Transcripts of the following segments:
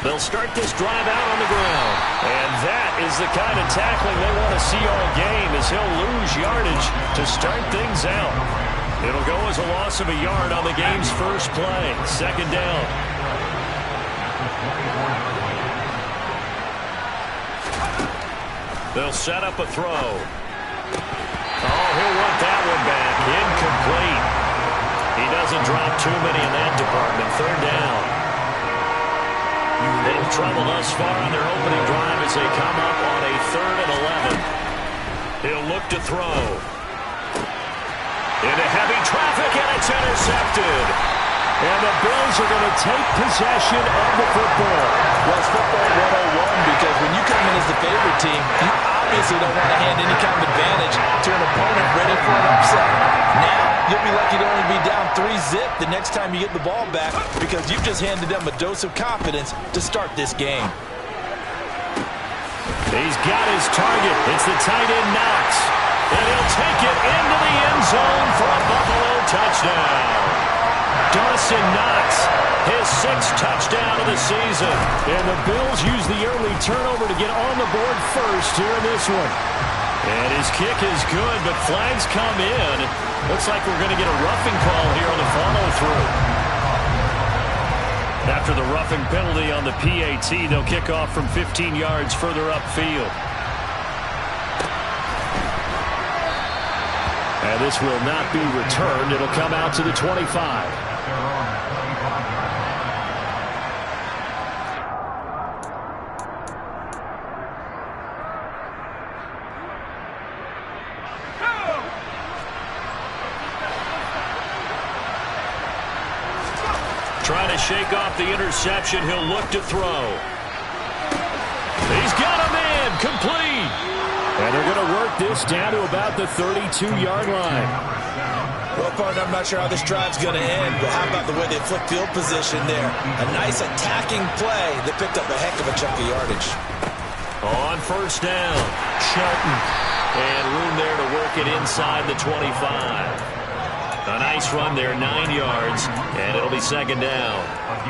They'll start this drive out on the ground. And that is the kind of tackling they want to see all game, as he'll lose yardage to start things out. It'll go as a loss of a yard on the game's first play. Second down. They'll set up a throw. Oh, he'll want that one back. Incomplete. He doesn't drop too many in that department. Third down. In trouble thus far on their opening drive as they come up on a 3rd and 11. He'll look to throw. Into heavy traffic, and it's intercepted. And the Bills are going to take possession of the football. Well, it's football 101 because when you come in as the favorite team, you obviously don't want to hand any kind of advantage to an opponent ready for an upset. Now, you'll be lucky to only be down 3-zip the next time you get the ball back because you've just handed them a dose of confidence to start this game. He's got his target. It's the tight end Knox. And he'll take it into the end zone for a Buffalo touchdown. Dawson Knox, his 6th touchdown of the season. And the Bills use the early turnover to get on the board first here in this one. And his kick is good, but flags come in. Looks like we're going to get a roughing call here on the follow-through. After the roughing penalty on the PAT, they'll kick off from 15 yards further upfield. And this will not be returned. It'll come out to the 25. Trying to shake off the interception. He'll look to throw. He's got him in. Complete. And they're going to work this down to about the 32-yard line. Well, partner, I'm not sure how this drive's going to end, but how about the way they flip field position there? A nice attacking play that picked up a heck of a chunk of yardage. On first down, Shelton. And room there to work it inside the 25. A nice run there, 9 yards, and it'll be second down.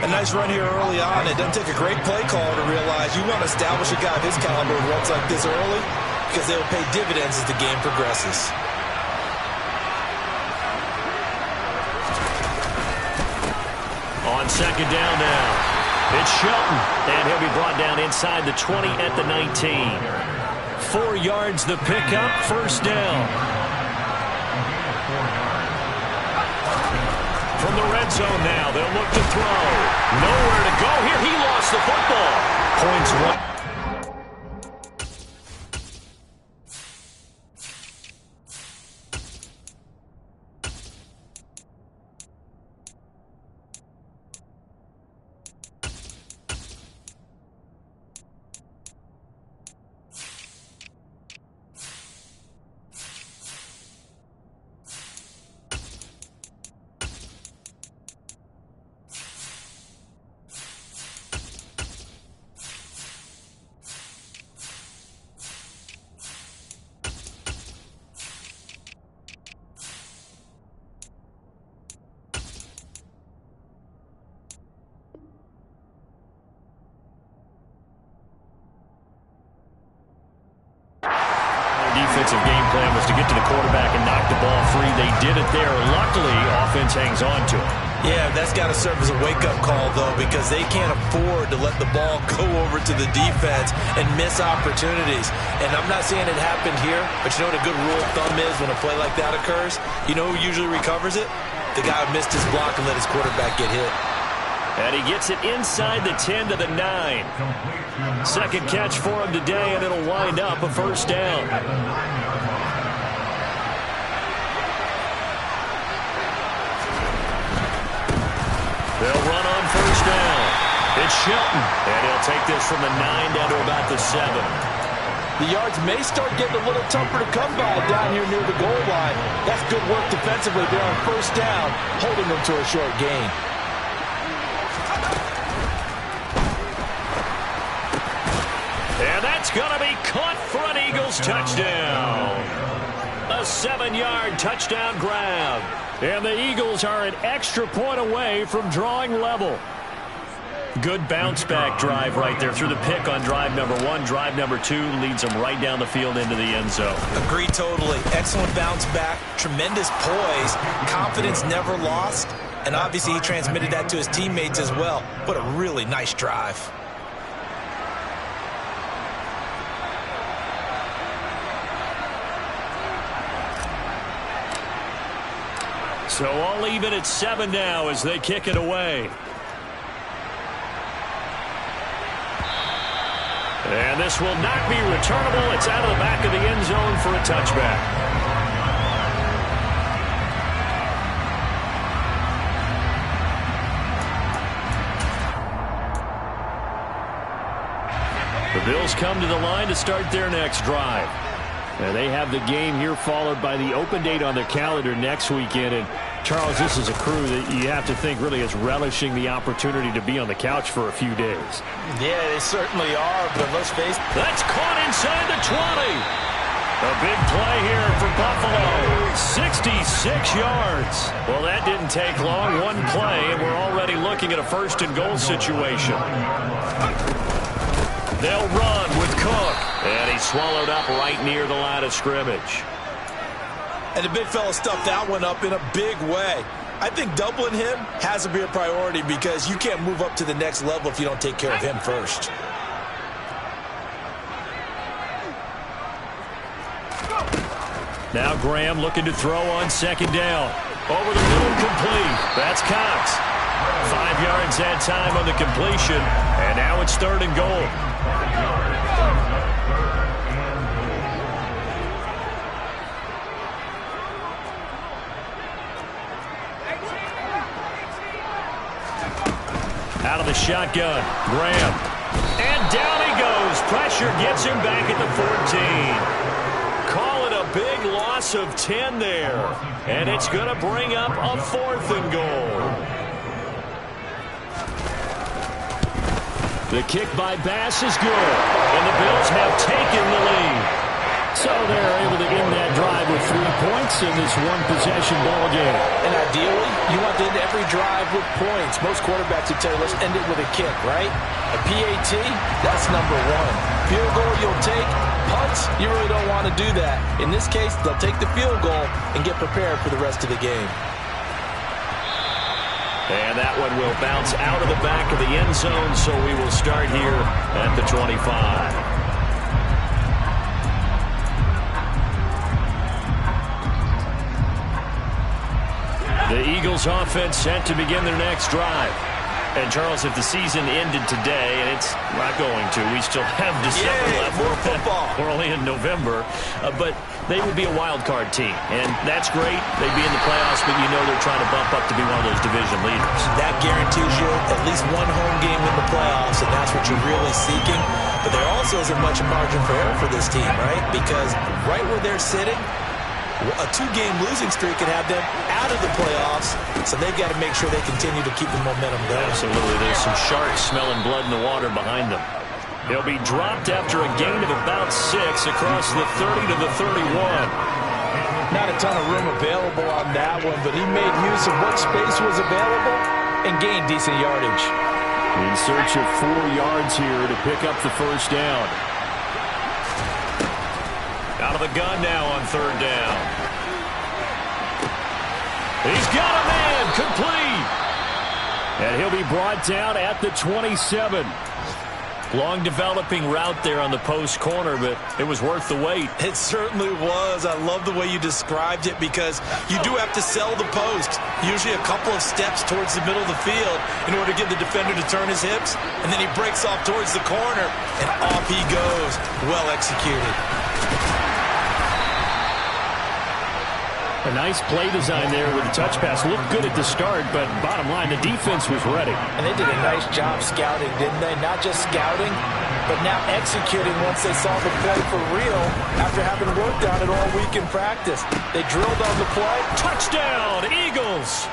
A nice run here early on. It doesn't take a great play call to realize you want to establish a guy of his caliber who runs like this early because they will pay dividends as the game progresses. On second down now, it's Shelton, and he'll be brought down inside the 20 at the 19. 4 yards the pickup, first down. From the red zone now, they'll look to throw. Nowhere to go here. He lost the football. Points one. Defensive game plan was to get to the quarterback and knock the ball free. They did it there. Luckily, offense hangs on to it. Yeah, that's got to serve as a wake-up call, though, because they can't afford to let the ball go over to the defense and miss opportunities. And I'm not saying it happened here, but you know what a good rule of thumb is when a play like that occurs? You know who usually recovers it? The guy who missed his block and let his quarterback get hit. And he gets it inside the 10 to the 9. Second catch for him today, and it'll wind up a first down. They'll run on first down. It's Shelton, and he'll take this from the 9 down to about the 7. The yards may start getting a little tougher to come by down here near the goal line. That's good work defensively there on first down, holding them to a short gain. And that's going to be caught for an Eagles touchdown. A 7-yard touchdown grab. And the Eagles are an extra point away from drawing level. Good bounce-back drive right there through the pick on drive number 1. Drive number 2 leads them right down the field into the end zone. Agree totally. Excellent bounce back, tremendous poise, confidence never lost, and obviously he transmitted that to his teammates as well. What a really nice drive. So all even at 7 now as they kick it away. And this will not be returnable. It's out of the back of the end zone for a touchback. The Bills come to the line to start their next drive. And they have the game here followed by the open date on their calendar next weekend. And Charles, this is a crew that you have to think really is relishing the opportunity to be on the couch for a few days. Yeah, they certainly are, but let's face it. That's caught inside the 20. A big play here for Buffalo. 66 yards. Well, that didn't take long. One play, and we're already looking at a first-and-goal situation. They'll run with Cook. And he's swallowed up right near the line of scrimmage. And the big fella stuffed that one up in a big way. I think doubling him has to be a priority because you can't move up to the next level if you don't take care of him first. Now Graham looking to throw on second down. Over the middle, complete. That's Cox. 5 yards that time on the completion. And now it's 3rd and goal. Out of the shotgun, Graham. And down he goes. Pressure gets him back at the 14. Call it a big loss of 10 there. And it's going to bring up a 4th and goal. The kick by Bass is good. And the Bills have taken the lead. So they're able to end that drive with 3 points in this one-possession ball game. And ideally, you want to end every drive with points. Most quarterbacks would tell you, let's end it with a kick, right? A PAT, that's number 1. Field goal you'll take. Punts, you really don't want to do that. In this case, they'll take the field goal and get prepared for the rest of the game. And that one will bounce out of the back of the end zone, so we will start here at the 25. The Eagles offense set to begin their next drive. And, Charles, if the season ended today, and it's not going to, we still have December left. More football. We're only in November. But they would be a wild card team. And that's great. They'd be in the playoffs, but you know they're trying to bump up to be one of those division leaders. That Guarantees you at least one home game in the playoffs, and that's what you're really seeking. But there also isn't much margin for error for this team, right? Because right where they're sitting, a 2-game losing streak could have them out of the playoffs, so they've got to make sure they continue to keep the momentum going. Absolutely. There's some sharks smelling blood in the water behind them. They'll be dropped after a gain of about 6 across the 30 to the 31. Not a ton of room available on that one, but he made use of what space was available and gained decent yardage. In search of 4 yards here to pick up the first down. Out of the gun now on 3rd down. He's got a man, complete. And he'll be brought down at the 27. Long developing route there on the post corner, but it was worth the wait. It certainly was. I love the way you described it because you do have to sell the post. Usually a couple of steps towards the middle of the field in order to get the defender to turn his hips. And then he breaks off towards the corner, and off he goes. Well executed. A nice play design there with the touch pass. Looked good at the start, but bottom line, the defense was ready. And they did a nice job scouting, didn't they? Not just scouting, but now executing once they saw the play for real after having worked on it all week in practice. They drilled on the play. Touchdown, Eagles!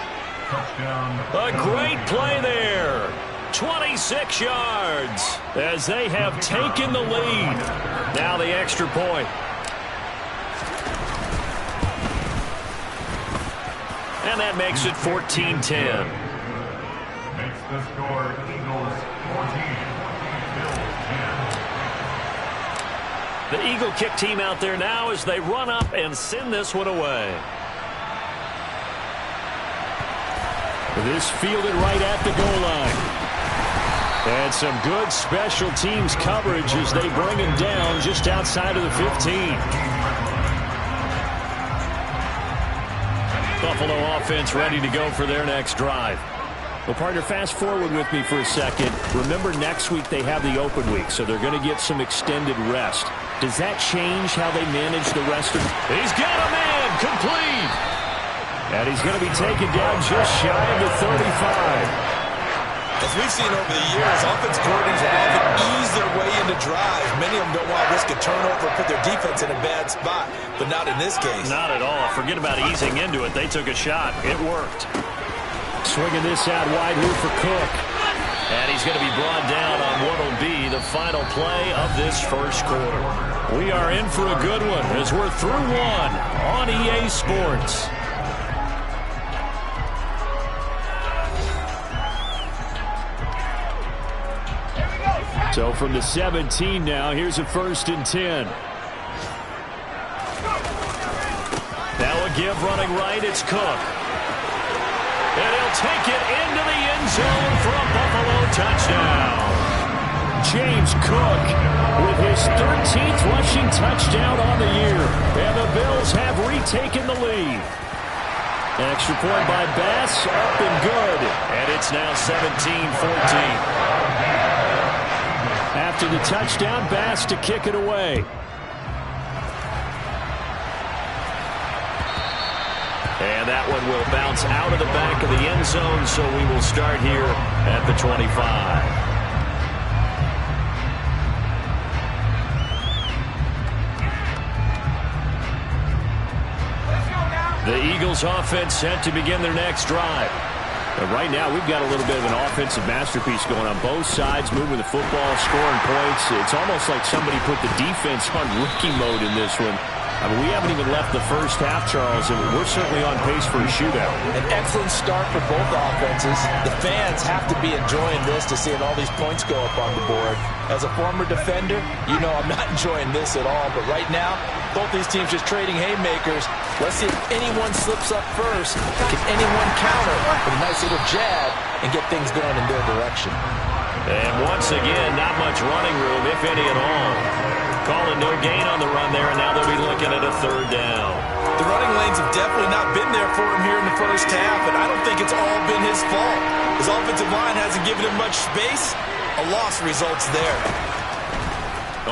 A great play there. 26 yards as they have taken the lead. Now the extra point. And that makes it 14-10. The score, Eagles 14, Bills 10. The Eagle kick team out there now as they run up and send this one away. This fielded right at the goal line. And some good special teams coverage as they bring him down just outside of the 15. Buffalo offense ready to go for their next drive. Well, partner, fast forward with me for a second. Remember, next week they have the open week, so they're going to get some extended rest. Does that change how they manage the rest of it? He's got a man complete. And he's going to be taken down just shy of the 35. As we've seen over the years, offense coordinators will often ease their way into drives. Many of them don't want to risk a turnover and put their defense in a bad spot, but not in this case. Not at all. Forget about easing into it. They took a shot. It worked. Swinging this out wide here for Cook. And he's going to be brought down on what will be the final play of this first quarter. We are in for a good one as we're through one on EA Sports. So from the 17 now, here's a 1st and 10. Now a give running right, it's Cook. And he'll take it into the end zone for a Buffalo touchdown. James Cook with his 13th rushing touchdown on the year. And the Bills have retaken the lead. An extra point by Bass, up and good. And it's now 17-14. After the touchdown, Bass to kick it away. And that one will bounce out of the back of the end zone, so we will start here at the 25. The Eagles offense set to begin their next drive. But right now, we've got a little bit of an offensive masterpiece going on both sides, moving the football, scoring points. It's almost like somebody put the defense on rookie mode in this one. I mean, we haven't even left the first half, Charles, and we're certainly on pace for a shootout. An excellent start for both offenses. The fans have to be enjoying this to seeing all these points go up on the board. As a former defender, you know I'm not enjoying this at all. But right now, both these teams just trading haymakers. Let's see if anyone slips up first. Can anyone counter with a nice little jab and get things going in their direction? And once again, not much running room, if any at all. Calling no gain on the run there, and now they'll be looking at a 3rd down. The running lanes have definitely not been there for him here in the first half, and I don't think it's all been his fault. His offensive line hasn't given him much space. A loss results there.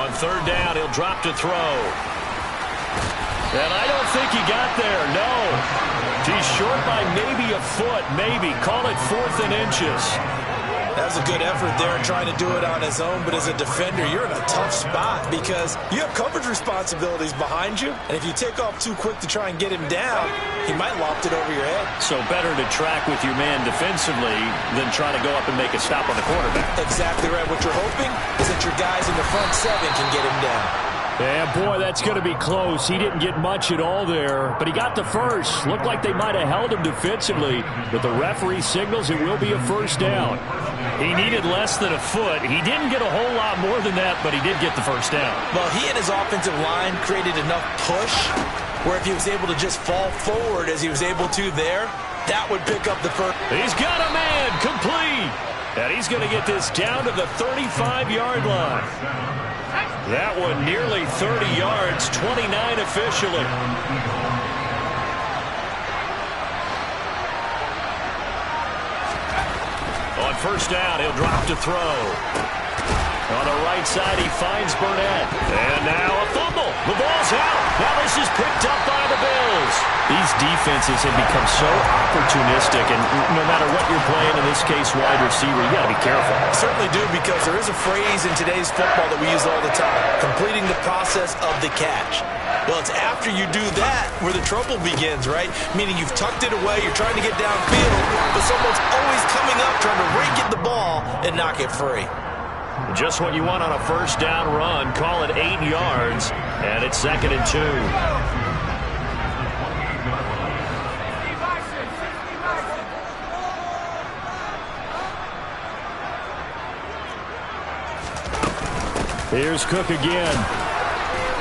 On 3rd down, he'll drop to throw. And I don't think he got there, no. He's short by maybe a foot, maybe. Call it 4th and inches. That was a good effort there in trying to do it on his own, but as a defender, you're in a tough spot because you have coverage responsibilities behind you, and if you take off too quick to try and get him down, he might loft it over your head. So better to track with your man defensively than try to go up and make a stop on the quarterback. Exactly right. What you're hoping is that your guys in the front 7 can get him down. Yeah, boy, that's going to be close. He didn't get much at all there, but he got the first. Looked like they might have held him defensively, but the referee signals it will be a 1st down. He needed less than a foot. He didn't get a whole lot more than that, but he did get the 1st down. Well, he and his offensive line created enough push where if he was able to just fall forward as he was able to there, that would pick up the first. He's got a man complete, and he's going to get this down to the 35-yard line. That one nearly 30 yards, 29 officially. On 1st down, he'll drop to throw. On the right side, he finds Burnett. And now a fumble. The ball's out. Now this is picked up by the Bills. These defenses have become so opportunistic, and no matter what you're playing, in this case, wide receiver, you got to be careful. Certainly do, because there is a phrase in today's football that we use all the time, completing the process of the catch. Well, it's after you do that where the trouble begins, right? Meaning you've tucked it away, you're trying to get downfield, but someone's always coming up trying to rake at the ball and knock it free. Just what you want on a 1st down run. Call it 8 yards, and it's 2nd and 2. Here's Cook again.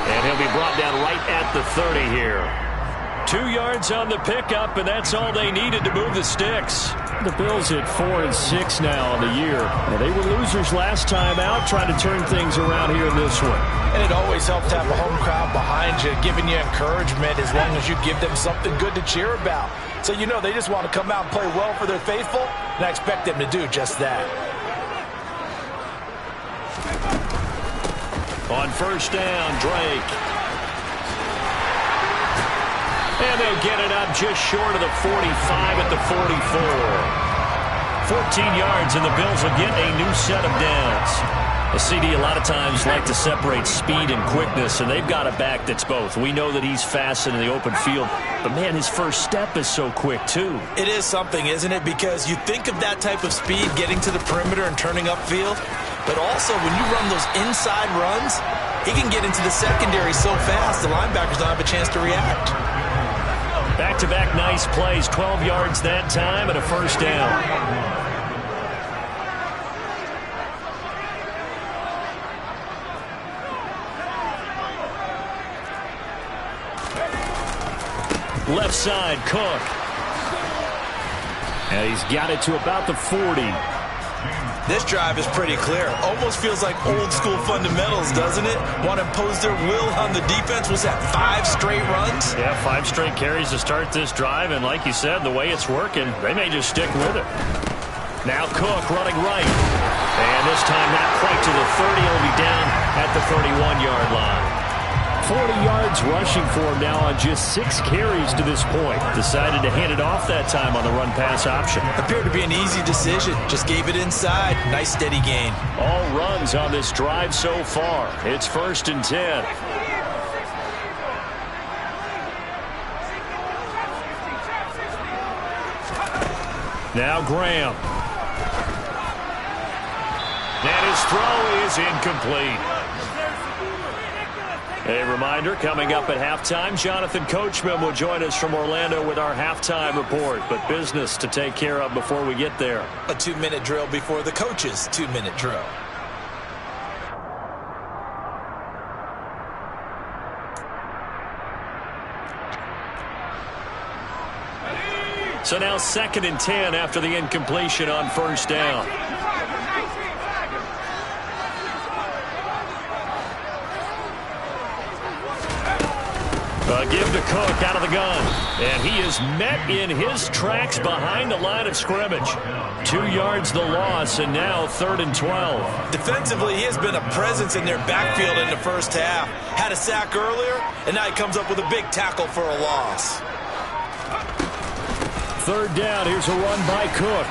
And he'll be brought down right at the 30 here. 2 yards on the pickup, and that's all they needed to move the sticks. The Bills at 4-6 now on the year. And they were losers last time out, trying to turn things around here in this one. And it always helps to have a home crowd behind you, giving you encouragement as long as you give them something good to cheer about. So you know they just want to come out and play well for their faithful, and I expect them to do just that. On first down, Drake. And they'll get it up just short of the 45 at the 44. 14 yards, and the Bills will get a new set of downs. A CD a lot of times like to separate speed and quickness, and they've got a back that's both. We know that he's fast in the open field, but, man, his first step is so quick, too. It is something, isn't it? Because you think of that type of speed getting to the perimeter and turning upfield, but also when you run those inside runs, he can get into the secondary so fast the linebackers don't have a chance to react. Back-to-back nice plays, 12 yards that time and a first down. Left side, Cook. And he's got it to about the 40. This drive is pretty clear. Almost feels like old school fundamentals, doesn't it? Want to impose their will on the defense. Was that 5 straight runs? Yeah, 5 straight carries to start this drive. And like you said, the way it's working, they may just stick with it. Now Cook running right. And this time not quite to the 30. He'll be down at the 31-yard line. 40 yards rushing for him now on just 6 carries to this point. Decided to hand it off that time on the run-pass option. Appeared to be an easy decision. Just gave it inside. Nice steady gain. All runs on this drive so far. It's 1st and 10. Now Graham. And his throw is incomplete. A reminder, coming up at halftime, Jonathan Coachman will join us from Orlando with our halftime report, but business to take care of before we get there. A 2-minute drill before the coach's 2-minute drill. So now 2nd and 10 after the incompletion on first down. Give to Cook out of the gun. And he is met in his tracks behind the line of scrimmage. 2 yards the loss, and now 3rd and 12. Defensively, he has been a presence in their backfield in the first half. Had a sack earlier, and now he comes up with a big tackle for a loss. 3rd down. Here's a run by Cook.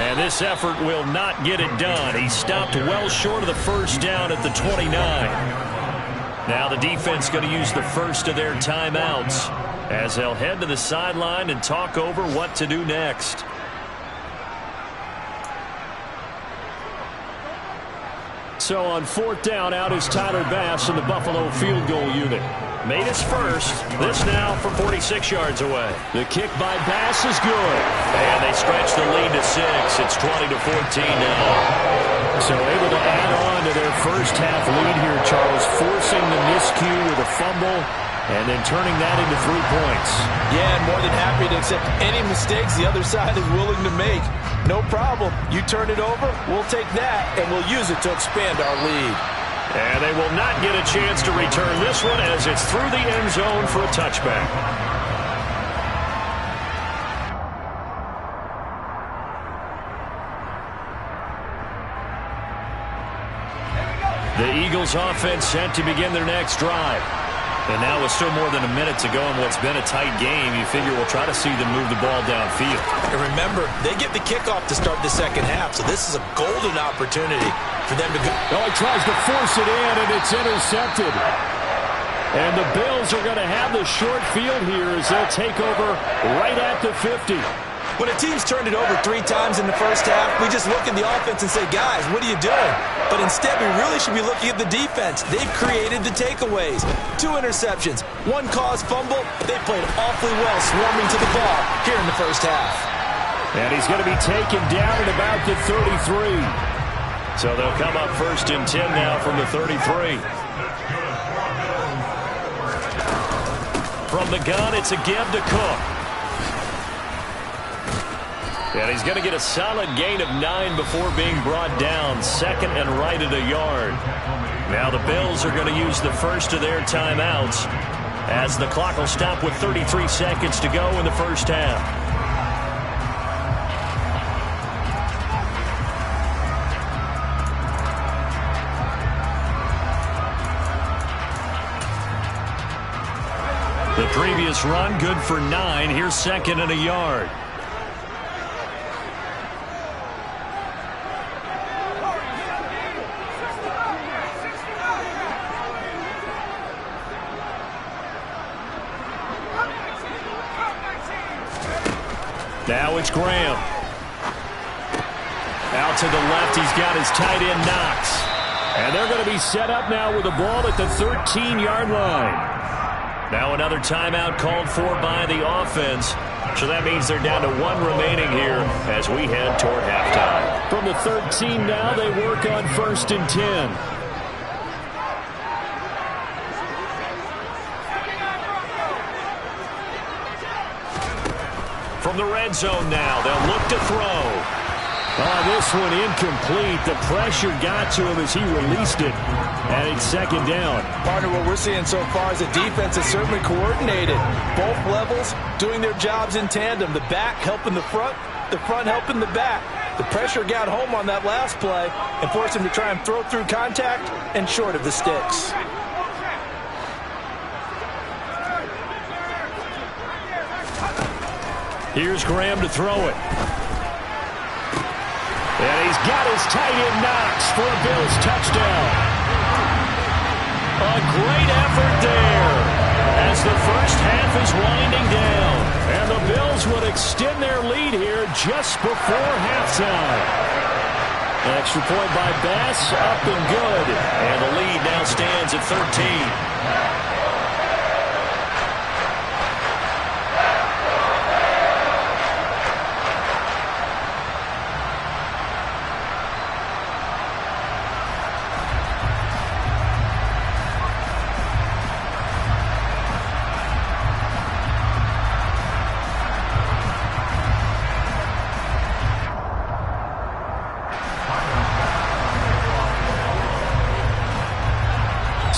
And this effort will not get it done. He stopped well short of the first down at the 29. Now the defense going to use the first of their timeouts as they'll head to the sideline and talk over what to do next. So on 4th down, out is Tyler Bass in the Buffalo field goal unit. Made his first. This now from 46 yards away. The kick by Bass is good. And they stretch the lead to 6. It's 20-14 now. So able to add on to their first half lead here, Charles, forcing the miscue with a fumble and then turning that into 3 points. Yeah, and more than happy to accept any mistakes the other side is willing to make. No problem. You turn it over, we'll take that, and we'll use it to expand our lead. And they will not get a chance to return this one as it's through the end zone for a touchback. The Eagles offense set to begin their next drive. And now with still more than a minute to go in what's been a tight game, you figure we'll try to see them move the ball downfield. And remember, they get the kickoff to start the second half, so this is a golden opportunity for them to go. Oh, he tries to force it in, and it's intercepted. And the Bills are going to have the short field here as they'll take over right at the 50. When a team's turned it over 3 times in the first half, we just look at the offense and say, guys, what are you doing? But instead, we really should be looking at the defense. They've created the takeaways. 2 interceptions, 1 caused fumble. They played awfully well swarming to the ball here in the first half. And he's going to be taken down at about the 33. So they'll come up 1st and 10 now from the 33. From the gun, it's a give to Cook. And he's going to get a solid gain of 9 before being brought down. 2nd and right at a yard. Now the Bills are going to use the first of their timeouts as the clock will stop with 33 seconds to go in the first half. The previous run, good for 9. Here's 2nd and a yard. Now it's Graham. Out to the left, he's got his tight end Knox. And they're going to be set up now with the ball at the 13-yard line. Now another timeout called for by the offense. So that means they're down to 1 remaining here as we head toward halftime. From the 13 now, they work on 1st and 10. From the red zone now, they'll look to throw. Oh, this one incomplete. The pressure got to him as he released it. And it's 2nd down. Partner, what we're seeing so far is the defense is certainly coordinated. Both levels doing their jobs in tandem. The back helping the front helping the back. The pressure got home on that last play and forced him to try and throw through contact and short of the sticks. Here's Graham to throw it. And he's got his tight end Knox for a Bills touchdown. A great effort there as the first half is winding down. And the Bills would extend their lead here just before halftime. An extra point by Bass, up and good. And the lead now stands at 13.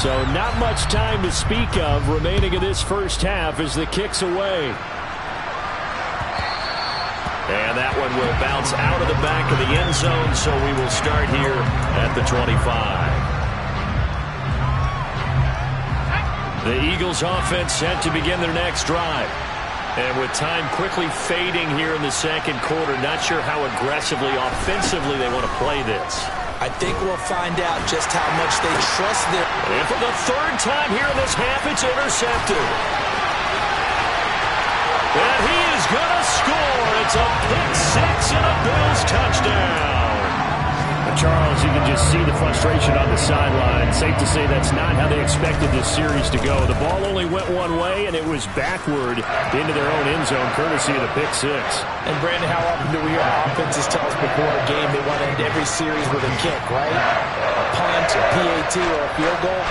So not much time to speak of remaining in this first half as the kick's away. And that one will bounce out of the back of the end zone, so we will start here at the 25. The Eagles offense set to begin their next drive. And with time quickly fading here in the second quarter, not sure how aggressively, offensively they want to play this. I think we'll find out just how much they trust their... And for the 3rd time here in this half, it's intercepted. And he is going to score. It's a pick 6 and a Bills touchdown. Charles, you can just see the frustration on the sideline. Safe to say that's not how they expected this series to go. The ball only went one way, and it was backward into their own end zone, courtesy of the pick 6. And, Brandon, how often do we hear offenses tell us before a game they want to end every series with a kick, right? A punt, a PAT, or a field goal.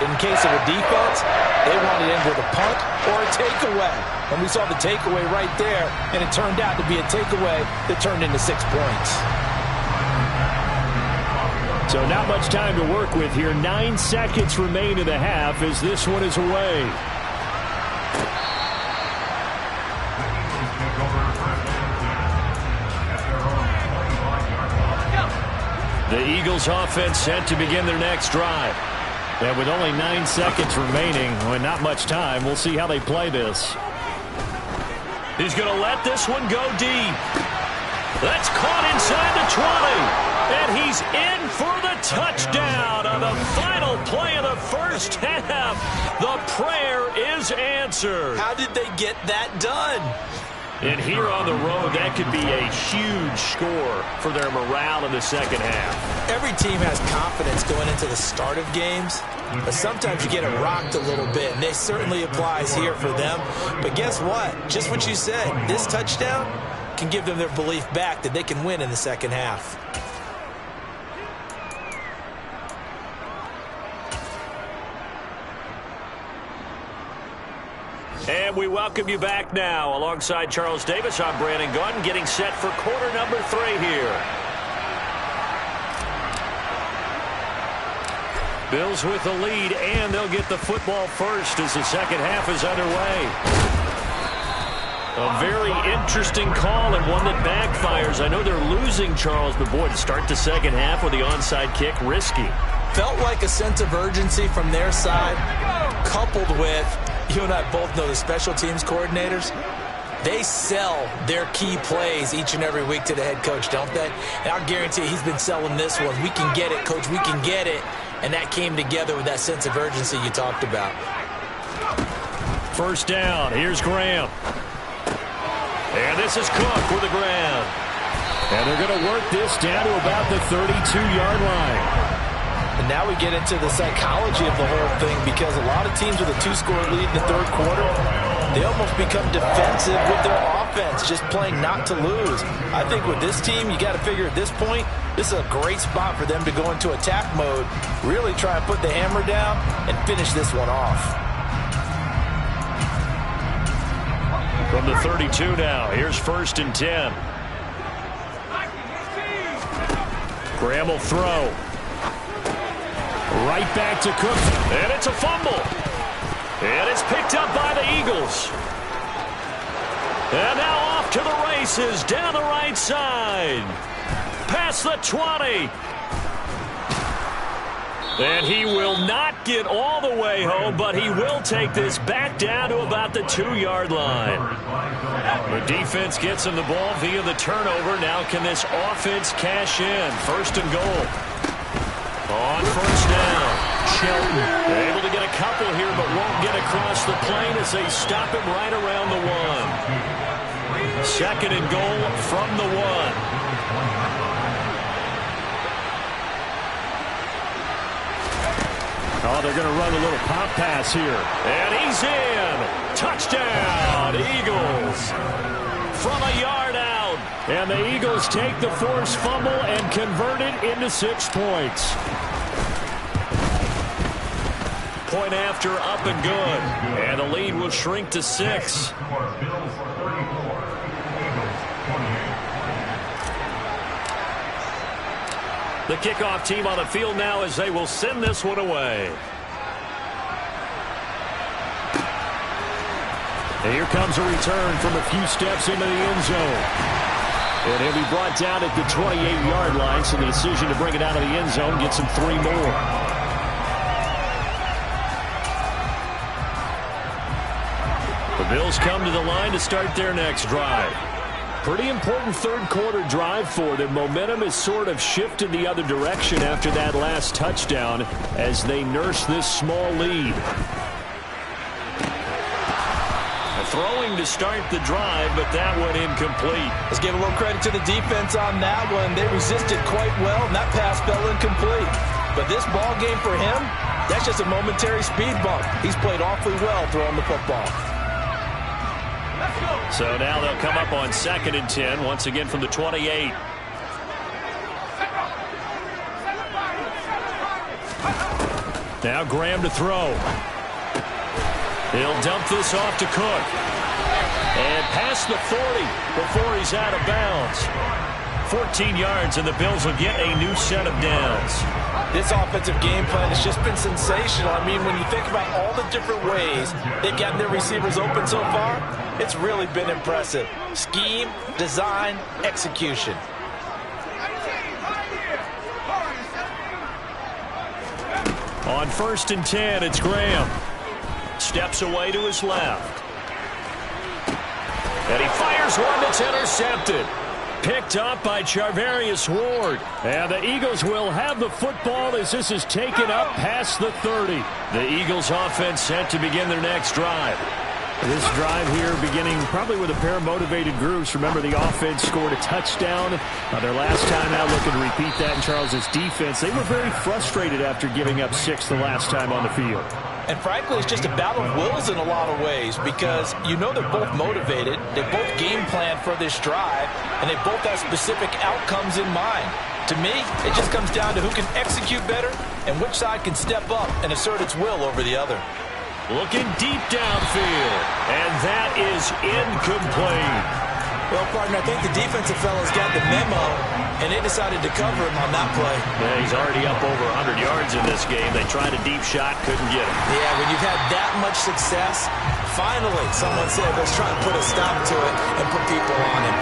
In case of a defense, they want to end with a punt or a takeaway. And we saw the takeaway right there, and it turned out to be a takeaway that turned into 6 points. So not much time to work with here. 9 seconds remain in the half as this one is away. The Eagles offense set to begin their next drive. And with only 9 seconds remaining, and not much time, we'll see how they play this. He's going to let this one go deep. That's caught inside the 20. And he's in for the touchdown on the final play of the first half. The prayer is answered. How did they get that done? And here on the road, that could be a huge score for their morale in the second half. Every team has confidence going into the start of games, but sometimes you get it rocked a little bit, and this certainly applies here for them. But guess what? Just what you said, this touchdown can give them their belief back that they can win in the second half. And we welcome you back now. Alongside Charles Davis, I'm Brandon Gunn, getting set for quarter number 3 here. Bills with the lead, and they'll get the football first as the second half is underway. A very interesting call and one that backfires. I know they're losing, Charles, but boy, to start the second half with the onside kick, risky. Felt like a sense of urgency from their side, coupled with, you and I both know the special teams coordinators, they sell their key plays each and every week to the head coach, don't they? And I guarantee he's been selling this one. We can get it, coach, we can get it. And that came together with that sense of urgency you talked about. First down, here's Graham. And this is Cook with the ground. And they're going to work this down to about the 32-yard line. And now we get into the psychology of the whole thing, because a lot of teams with a 2-score lead in the third quarter, they almost become defensive with their offense, just playing not to lose. I think with this team, you got to figure at this point, this is a great spot for them to go into attack mode, really try and put the hammer down and finish this one off. From the 32 now, here's 1st and 10. Graham will throw. Right back to Cook, and it's a fumble. And it's picked up by the Eagles. And now off to the races, down the right side. Past the 20. And he will not get all the way home, but he will take this back down to about the 2-yard line. The defense gets him the ball via the turnover. Now can this offense cash in? 1st and goal. On first down, Shelton able to get a couple here, but won't get across the plane as they stop him right around the 1. 2nd and goal from the 1. Oh, they're going to run a little pop pass here. And he's in. Touchdown, Eagles. From a yard out. And the Eagles take the forced fumble and convert it into 6 points. Point after, up and good. And the lead will shrink to 6. The kickoff team on the field now as they will send this one away. And here comes a return from a few steps into the end zone. And he'll be brought down at the 28-yard line, so the decision to bring it out of the end zone gets him 3 more. The Bills come to the line to start their next drive. Pretty important third quarter drive for them. Momentum has sort of shifted the other direction after that last touchdown as they nurse this small lead. Throwing to start the drive, but that one incomplete. Let's give a little credit to the defense on that one. They resisted quite well, and that pass fell incomplete. But this ball game for him, that's just a momentary speed bump. He's played awfully well throwing the football. So now they'll come up on 2nd and 10, once again from the 28. Now Graham to throw. He'll dump this off to Cook. And past the 40 before he's out of bounds. 14 yards, and the Bills will get a new set of downs. This offensive game plan has just been sensational. I mean, when you think about all the different ways they've gotten their receivers open so far, it's really been impressive. Scheme, design, execution. On 1st and 10, it's Graham. Steps away to his left. And he fires one that's intercepted. Picked up by Charvarius Ward. And the Eagles will have the football as this is taken up past the 30. The Eagles offense set to begin their next drive. This drive here beginning probably with a pair of motivated groups. Remember, the offense scored a touchdown. Their last time out, looking to repeat that in Charles's defense. They were very frustrated after giving up 6 the last time on the field. And frankly, it's just a battle of wills in a lot of ways, because you know they're both motivated, they both game plan for this drive, and they both have specific outcomes in mind. To me, it just comes down to who can execute better and which side can step up and assert its will over the other. Looking deep downfield. And that is incomplete. Well, partner, I think the defensive fellows got the memo, and they decided to cover him on that play. Yeah, he's already up over 100 yards in this game. They tried a deep shot, couldn't get him. Yeah, when you've had that much success, finally someone said, let's try to put a stop to it and put people on him.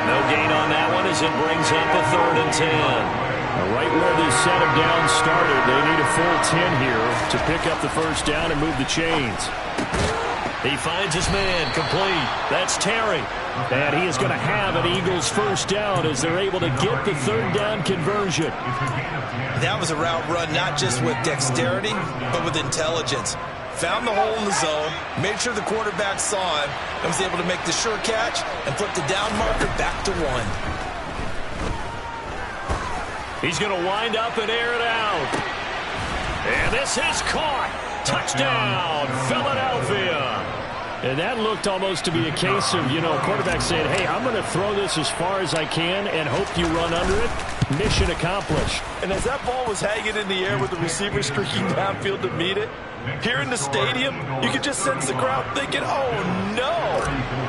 No gain on that one as it brings up a 3rd and 10. Right where this set of downs started, they need a full 10 here to pick up the first down and move the chains. He finds his man, complete. That's Terry. And he is going to have an Eagles first down as they're able to get the 3rd down conversion. That was a route run not just with dexterity, but with intelligence. Found the hole in the zone, made sure the quarterback saw him, and was able to make the sure catch and flip the down marker back to 1. He's going to wind up and air it out. And this is caught. Touchdown, Philadelphia. And that looked almost to be a case of, quarterback saying, hey, I'm going to throw this as far as I can and hope you run under it. Mission accomplished. And as that ball was hanging in the air with the receiver streaking downfield to meet it, here in the stadium, you could just sense the crowd thinking, oh, no.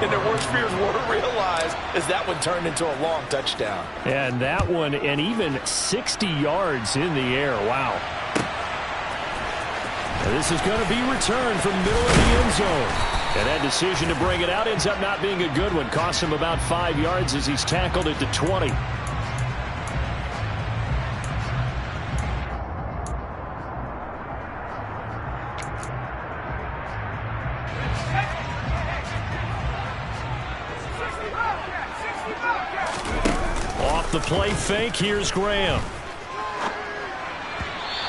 And their worst fears weren't realized as that one turned into a long touchdown. And that one, and even 60 yards in the air. Wow. And this is going to be returned from middle of the end zone. And that decision to bring it out ends up not being a good one. Costs him about 5 yards as he's tackled at the 20. Off the play fake, here's Graham.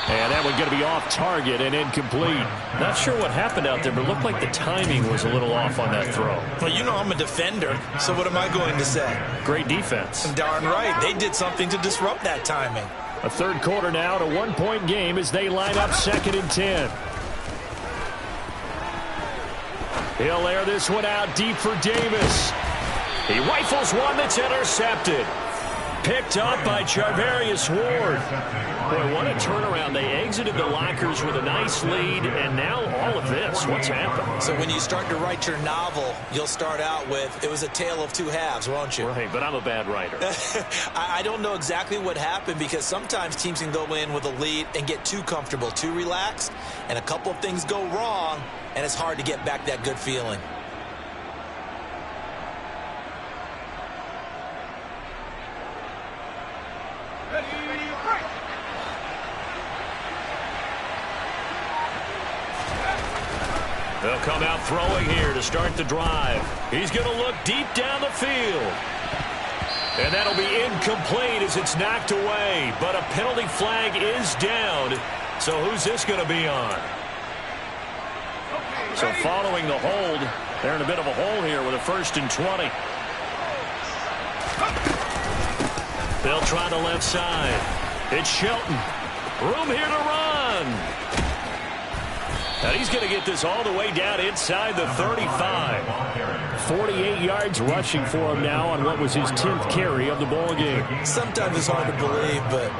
And that one going to be off target and incomplete. Not sure what happened out there, but it looked like the timing was a little off on that throw. Well, I'm a defender, so what am I going to say? Great defense. Darn right. They did something to disrupt that timing. A 3rd quarter now, to 1-point game as they line up 2nd and 10. He'll air this one out deep for Davis. He rifles one that's intercepted. Picked up by Charvarius Ward. Boy, what a turnaround. They exited the lockers with a nice lead, and now all of this. What's happened? So when you start to write your novel, you'll start out with, it was a tale of 2 halves, won't you? Right, but I'm a bad writer. I don't know exactly what happened because sometimes teams can go in with a lead and get too comfortable, too relaxed, and a couple of things go wrong, and it's hard to get back that good feeling. They'll come out throwing here to start the drive. He's going to look deep down the field. And that'll be incomplete as it's knocked away. But a penalty flag is down. So who's this going to be on? So following the hold, they're in a bit of a hole here with a 1st and 20. They'll try the left side. It's Shelton. Room here to run. And he's going to get this all the way down inside the 35. 48 yards rushing for him now on what was his 10th carry of the ball game. Sometimes it's hard to believe, but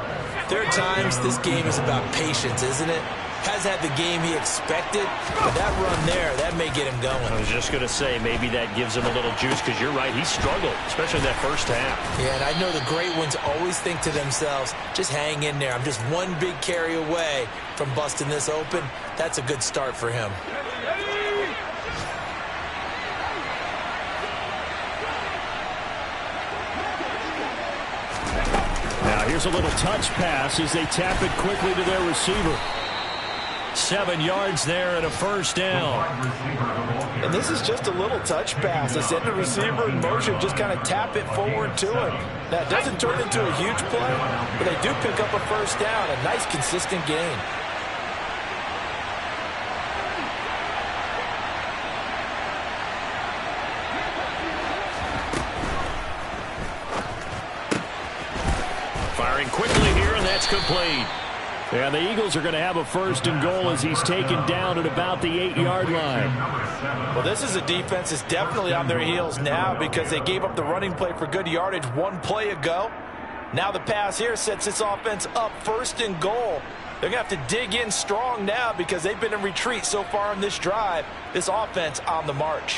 there are times this game is about patience, isn't it? Has had the game he expected, but that run there, that may get him going. I was just going to say, maybe that gives him a little juice, because you're right, he struggled, especially that first half. Yeah, and I know the great ones always think to themselves, just hang in there. I'm just one big carry away from busting this open. That's a good start for him. Now here's a little touch pass as they tap it quickly to their receiver. 7 yards there and a first down. And this is just a little touch pass. They send the receiver in motion, just kind of tap it forward to him. Now, it doesn't turn into a huge play, but they do pick up a first down, a nice, consistent gain. Firing quickly here, and that's complete. And the Eagles are going to have a 1st and goal as he's taken down at about the 8-yard line. Well, this is a defense that's definitely on their heels now because they gave up the running play for good yardage one play ago. Now the pass here sets this offense up 1st and goal They're going to have to dig in strong now because they've been in retreat so far on this drive. This offense on the march.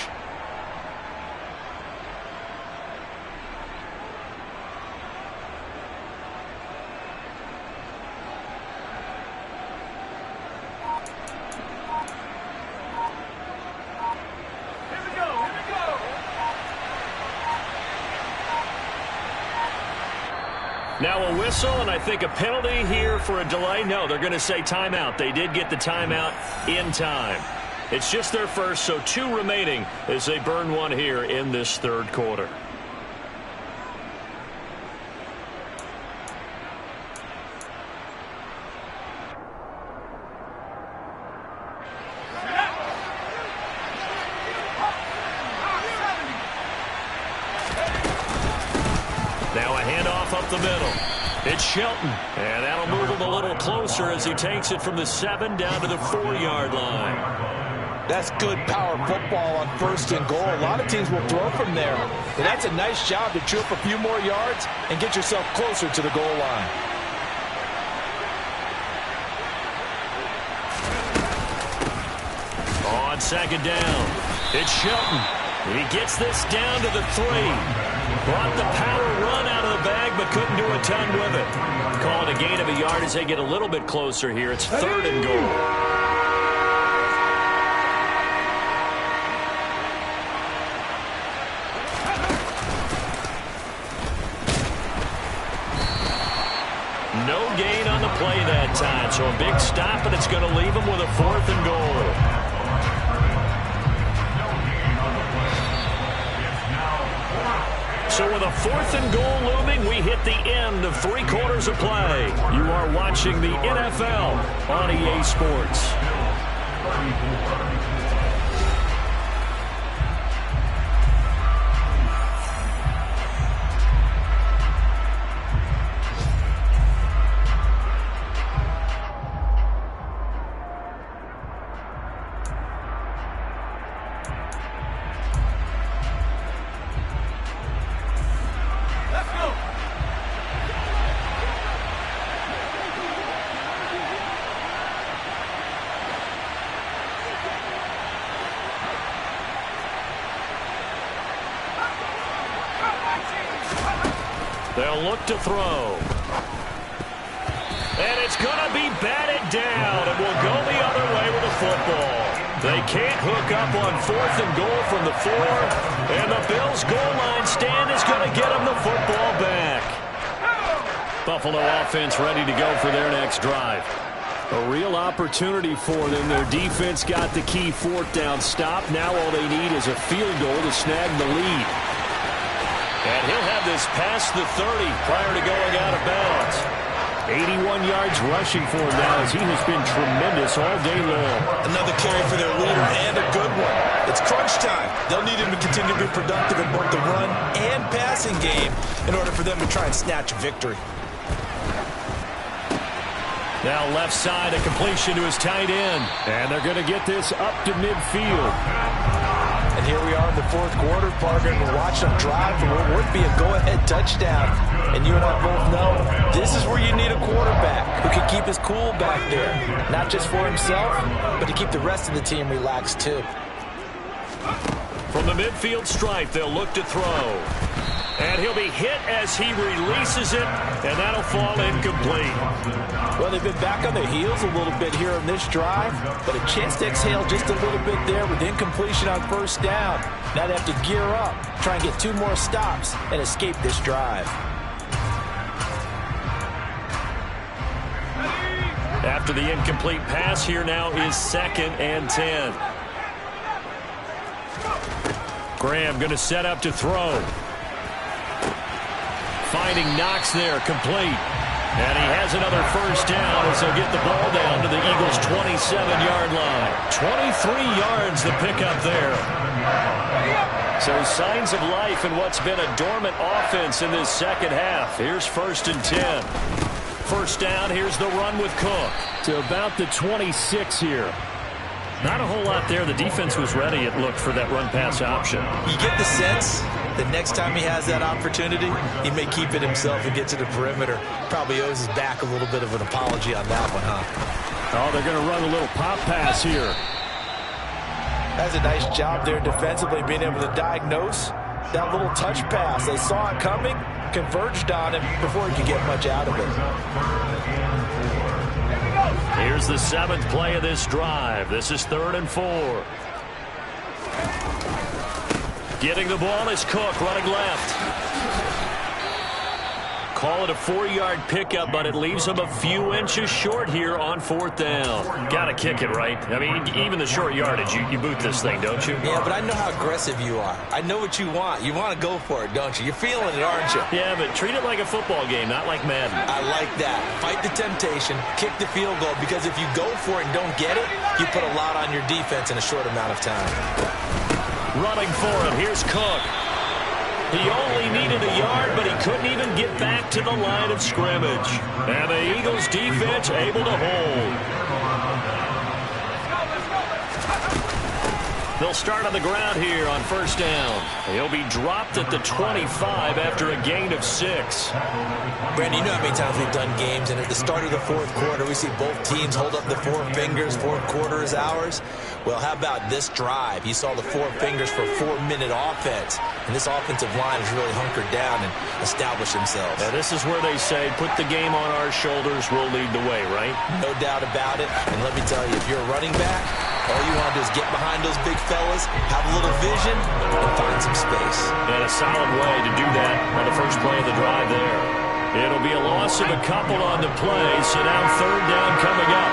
Now a whistle, and I think a penalty here for a delay. No, they're going to say timeout. They did get the timeout in time. It's just their first, so 2 remaining as they burn one here in this third quarter. Now a handoff up the middle. It's Shelton, and that'll move him a little closer as he takes it from the 7 down to the 4-yard line. That's good power football on 1st and goal. A lot of teams will throw from there. But that's a nice job to chew up a few more yards and get yourself closer to the goal line. On 2nd down, it's Shelton. He gets this down to the 3. Brought the power run out of the bag, but couldn't do a ton with it. Call it a gain of a yard as they get a little bit closer here. It's 3rd and goal. No gain on the play that time, so a big stop, and it's going to leave them with a 4th and goal. So with a 4th and goal looming, we hit the end of 3 quarters of play. You are watching the NFL on EA Sports. They'll look to throw. And it's going to be batted down, and will go the other way with the football. They can't hook up on 4th and goal from the 4, and the Bills' goal line stand is going to get them the football back. Buffalo offense ready to go for their next drive. A real opportunity for them. Their defense got the key 4th down stop. Now all they need is a field goal to snag the lead. And he'll have this past the 30 prior to going out of bounds. 81 yards rushing for him now as he has been tremendous all day long. Another carry for their leader, and a good one. It's crunch time. They'll need him to continue to be productive in both the run and passing game in order for them to try and snatch a victory. Now left side, a completion to his tight end. And they're going to get this up to midfield. And here we are in the 4th quarter, partner, and we're watching them drive for what would be a go-ahead touchdown. And you and I both know this is where you need a quarterback who can keep his cool back there. Not just for himself, but to keep the rest of the team relaxed too. From the midfield stripe, they'll look to throw. And he'll be hit as he releases it, and that'll fall incomplete. Well, they've been back on their heels a little bit here on this drive, but a chance to exhale just a little bit there with incompletion on 1st down. Now they have to gear up, try and get 2 more stops, and escape this drive. After the incomplete pass, here now is 2nd and 10. Graham going to set up to throw. Finding Knox there, complete. And he has another 1st down as they'll get the ball down to the Eagles' 27-yard line. 23 yards the pickup there. So signs of life in what's been a dormant offense in this second half. Here's 1st and 10. 1st down, here's the run with Cook. To about the 26 here. Not a whole lot there. The defense was ready, it looked, for that run-pass option. You get the sense the next time he has that opportunity, he may keep it himself and get to the perimeter. Probably owes his back a little bit of an apology on that one, huh? Oh, they're going to run a little pop pass here. That's a nice job there defensively, being able to diagnose that little touch pass. They saw it coming, converged on him before he could get much out of it. Here's the 7th play of this drive. This is 3rd and 4. Getting the ball is Cook, running left. Call it a 4-yard pickup, but it leaves him a few inches short here on 4th down. Got to kick it, right? I mean, even the short yardage, you boot this thing, don't you? Yeah, but I know how aggressive you are. I know what you want. You want to go for it, don't you? You're feeling it, aren't you? Yeah, but treat it like a football game, not like Madden. I like that. Fight the temptation, kick the field goal, because if you go for it and don't get it, you put a lot on your defense in a short amount of time. Running for it, here's Cook. He only needed a yard, but he couldn't even get back to the line of scrimmage. And the Eagles defense able to hold. They'll start on the ground here on 1st down. He'll be dropped at the 25 after a gain of 6. Brandon, you know how many times we've done games, and at the start of the 4th quarter, we see both teams hold up the 4 fingers, 4th quarter is ours. Well, how about this drive? You saw the 4 fingers for 4-minute offense, and this offensive line has really hunkered down and established themselves. Now, this is where they say, put the game on our shoulders, we'll lead the way, right? No doubt about it, and let me tell you, if you're a running back, all you want to do is get behind those big fellas, have a little vision, and find some space. And a solid way to do that on the first play of the drive there. It'll be a loss of a couple on the play, so now 3rd down coming up.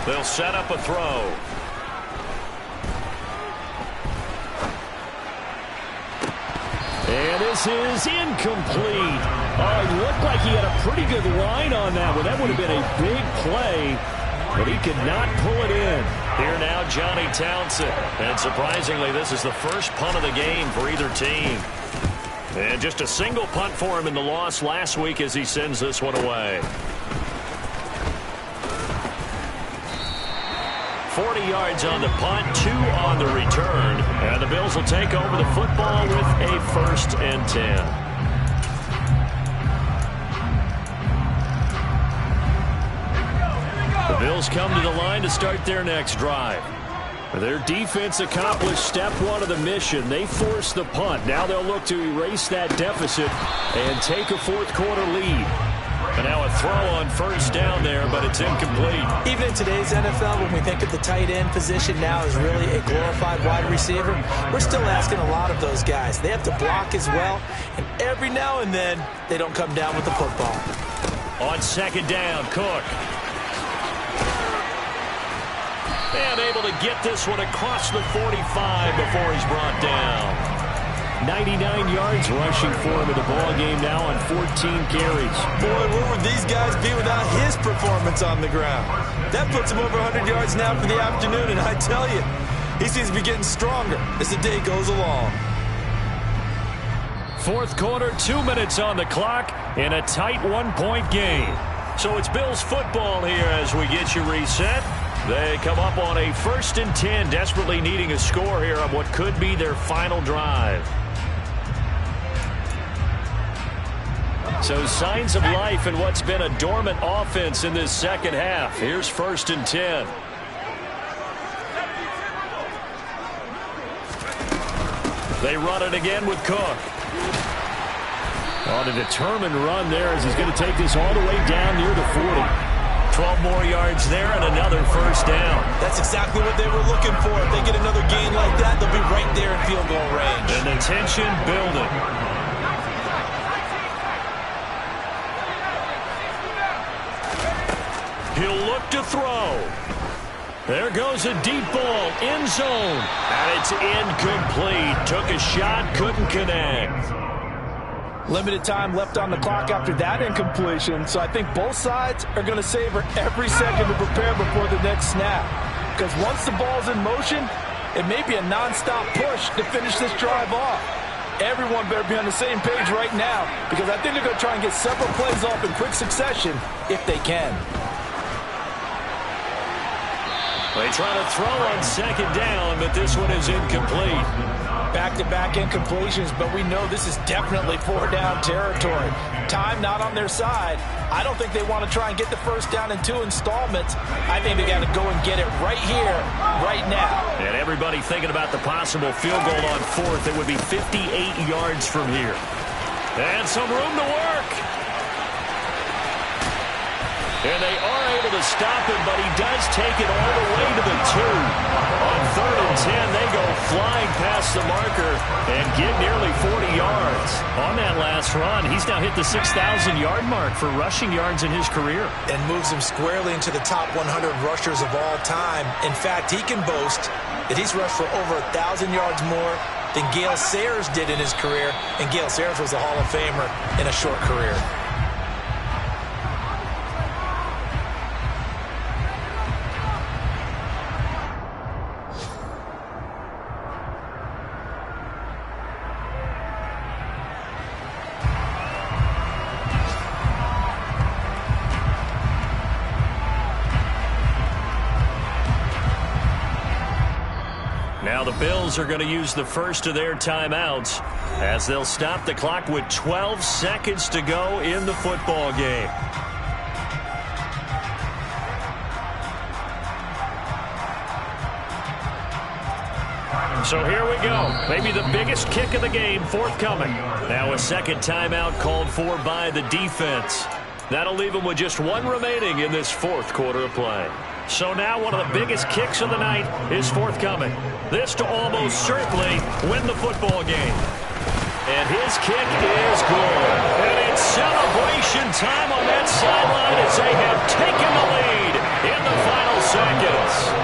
They'll set up a throw. And this is incomplete. Oh, it looked like he had a pretty good line on that one. That would have been a big play, but he could not pull it in. Here now, Johnny Townsend. And surprisingly, this is the first punt of the game for either team. And just a single punt for him in the loss last week as he sends this one away. 40 yards on the punt, 2 on the return. And the Bills will take over the football with a 1st and 10. The Bills come to the line to start their next drive. Their defense accomplished step 1 of the mission. They forced the punt. Now they'll look to erase that deficit and take a 4th quarter lead. And now a throw on 1st down there, but it's incomplete. Even in today's NFL, when we think of the tight end position now as really a glorified wide receiver, we're still asking a lot of those guys. They have to block as well, and every now and then, they don't come down with the football. On 2nd down, Cook. And able to get this one across the 45 before he's brought down. 99 yards rushing for him in the ball game now on 14 carries. Boy, where would these guys be without his performance on the ground? That puts him over 100 yards now for the afternoon, and I tell you, he seems to be getting stronger as the day goes along. 4th quarter, 2 minutes on the clock in a tight 1-point game. So it's Bills football here as we get you reset. They come up on a 1st and 10, desperately needing a score here on what could be their final drive. So signs of life in what's been a dormant offense in this 2nd half. Here's 1st and 10. They run it again with Cook. On a determined run there as he's going to take this all the way down near the 40. 12 more yards there and another 1st down. That's exactly what they were looking for. If they get another gain like that, they'll be right there in field goal range. And the tension building. He'll look to throw. There goes a deep ball, end zone. And it's incomplete. Took a shot, couldn't connect. Limited time left on the clock after that incompletion, so I think both sides are going to savor every second to prepare before the next snap. Because once the ball's in motion, it may be a nonstop push to finish this drive off. Everyone better be on the same page right now, because I think they're going to try and get several plays off in quick succession if they can. They try to throw on second down, but this one is incomplete. Back-to-back incompletions, but we know this is definitely four-down territory. Time not on their side. I don't think they want to try and get the first down in 2 installments. I think they got to go and get it right here, right now. And everybody thinking about the possible field goal on fourth. It would be 58 yards from here. And some room to work. And they are able to stop him, but he does take it all the way to the 2. On 3rd and 10, they go flying past the marker and get nearly 40 yards. On that last run, he's now hit the 6,000-yard mark for rushing yards in his career. And moves him squarely into the top 100 rushers of all time. In fact, he can boast that he's rushed for over 1,000 yards more than Gale Sayers did in his career. And Gale Sayers was a Hall of Famer in a short career. Now the Bills are going to use the first of their timeouts as they'll stop the clock with 12 seconds to go in the football game. So here we go. Maybe the biggest kick of the game forthcoming. Now a second timeout called for by the defense. That'll leave them with just one remaining in this fourth quarter of play. So now one of the biggest kicks of the night is forthcoming. This to almost certainly win the football game. And his kick is good. And it's celebration time on that sideline as they have taken the lead in the final seconds.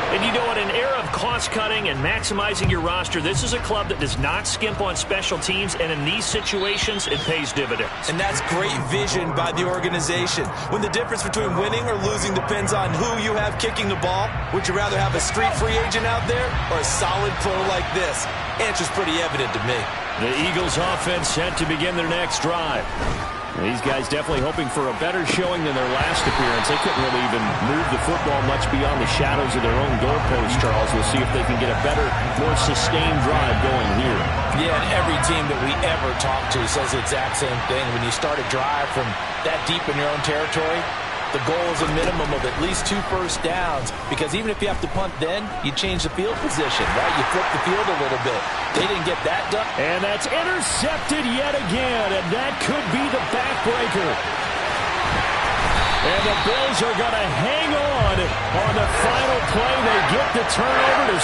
And you know, in an era of cost-cutting and maximizing your roster, this is a club that does not skimp on special teams, and in these situations, it pays dividends. And that's great vision by the organization. When the difference between winning or losing depends on who you have kicking the ball, would you rather have a street free agent out there or a solid pro like this? Answer's pretty evident to me. The Eagles offense set to begin their next drive. These guys definitely hoping for a better showing than their last appearance. They couldn't really even move the football much beyond the shadows of their own goalpost, Charles. We'll see if they can get a better, more sustained drive going here. Yeah, and every team that we ever talk to says the exact same thing. When you start a drive from that deep in your own territory, the goal is a minimum of at least 2 first downs, because even if you have to punt then, you change the field position, right? You flip the field a little bit. They didn't get that done. And that's intercepted yet again, and that could be the backbreaker. And the Bills are going to hang on the final play. They get the turnover to